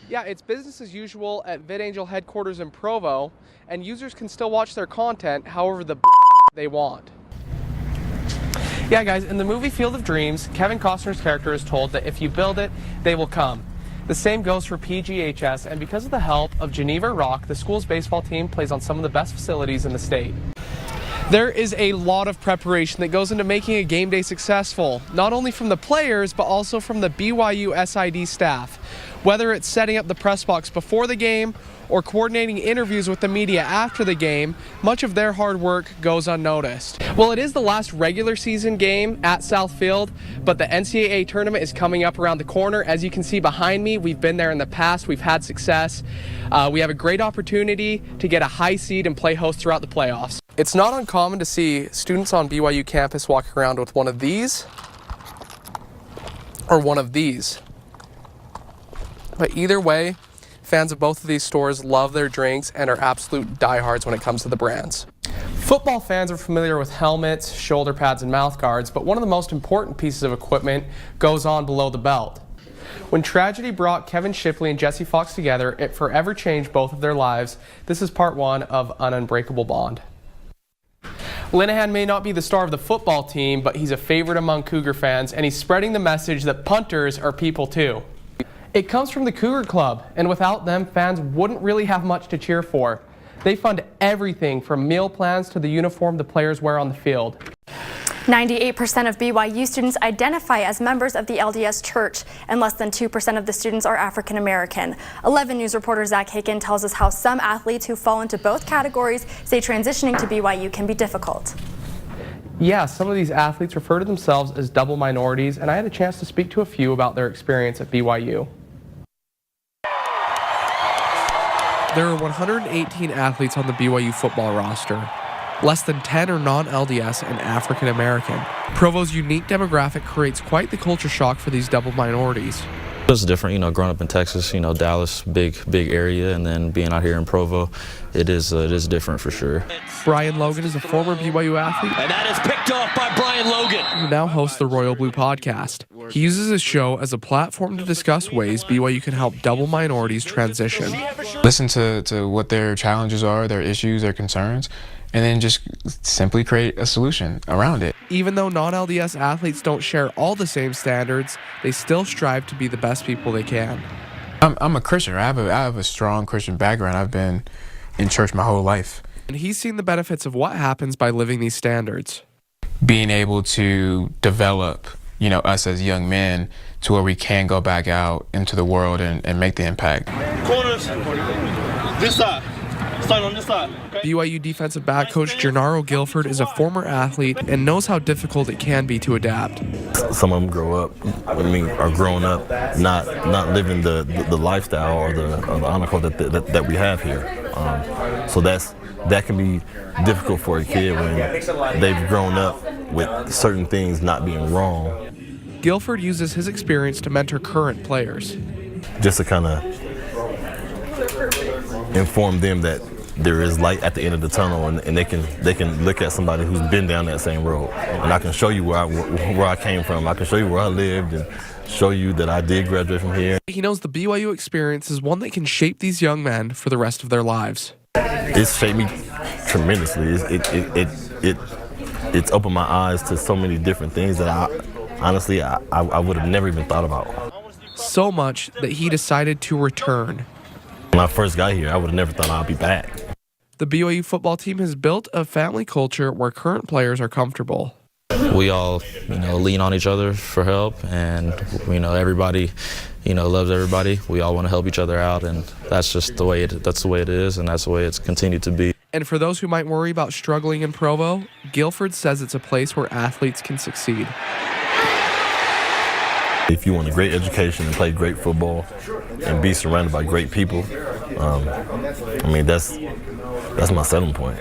Yeah, it's business as usual at VidAngel headquarters in Provo, and users can still watch their content however the they want. Yeah, guys, in the movie Field of Dreams, Kevin Costner's character is told that if you build it, they will come. The same goes for PGHS, and because of the help of Geneva Rock, the school's baseball team plays on some of the best facilities in the state. There is a lot of preparation that goes into making a game day successful, not only from the players, but also from the BYU SID staff. Whether it's setting up the press box before the game or coordinating interviews with the media after the game, much of their hard work goes unnoticed. Well, it is the last regular season game at South Field, but the NCAA tournament is coming up around the corner. As you can see behind me, we've been there in the past, we've had success. We have a great opportunity to get a high seed and play host throughout the playoffs. It's not uncommon to see students on BYU campus walking around with one of these or one of these. But either way, fans of both of these stores love their drinks and are absolute diehards when it comes to the brands. Football fans are familiar with helmets, shoulder pads, and mouth guards, but one of the most important pieces of equipment goes on below the belt. When tragedy brought Kevin Shipley and Jesse Fox together, it forever changed both of their lives. This is part one of An Unbreakable Bond. Linehan may not be the star of the football team, but he's a favorite among Cougar fans, and he's spreading the message that punters are people too. It comes from the Cougar Club, and without them, fans wouldn't really have much to cheer for. They fund everything from meal plans to the uniform the players wear on the field. 98% of BYU students identify as members of the LDS Church, and less than 2% of the students are African American. 11 News reporter Zak Hicken tells us how some athletes who fall into both categories say transitioning to BYU can be difficult. Yeah, some of these athletes refer to themselves as double minorities, and I had a chance to speak to a few about their experience at BYU. There are 118 athletes on the BYU football roster. Less than 10 are non-LDS and African American. Provo's unique demographic creates quite the culture shock for these double minorities. It's different, growing up in Texas, Dallas, big area, and then being out here in Provo, it is different for sure. Brian Logan is a former BYU athlete. And that is picked off by Brian Logan, who now hosts the Royal Blue podcast. He uses his show as a platform to discuss ways BYU can help double minorities transition. Listen to what their challenges are, their issues, their concerns, and then just simply create a solution around it. Even though non-LDS athletes don't share all the same standards, they still strive to be the best people they can. I'm a Christian. I have a strong Christian background. I've been in church my whole life. And he's seen the benefits of what happens by living these standards. Being able to develop, us as young men to where we can go back out into the world and make the impact. Corners, this side. Start on this side. Okay. BYU defensive back coach Gennaro Guilford is a former athlete and knows how difficult it can be to adapt. Some of them are growing up not living the lifestyle or the honor code that we have here. So that can be difficult for a kid when they've grown up with certain things not being wrong. Guilford uses his experience to mentor current players. Just to kind of inform them that there is light at the end of the tunnel, and they can look at somebody who's been down that same road. And I can show you where I came from. I can show you where I lived and show you that I did graduate from here. He knows the BYU experience is one that can shape these young men for the rest of their lives. It's shaped me tremendously. It's opened my eyes to so many different things that I would have never even thought about. So much that he decided to return. When I first got here, I would have never thought I'd be back. The BYU football team has built a family culture where current players are comfortable. We all, lean on each other for help, and everybody, loves everybody. We all want to help each other out, and that's just the way it is, and that's the way it's continued to be. And for those who might worry about struggling in Provo, Guilford says it's a place where athletes can succeed. If you want a great education and play great football and be surrounded by great people, that's my selling point,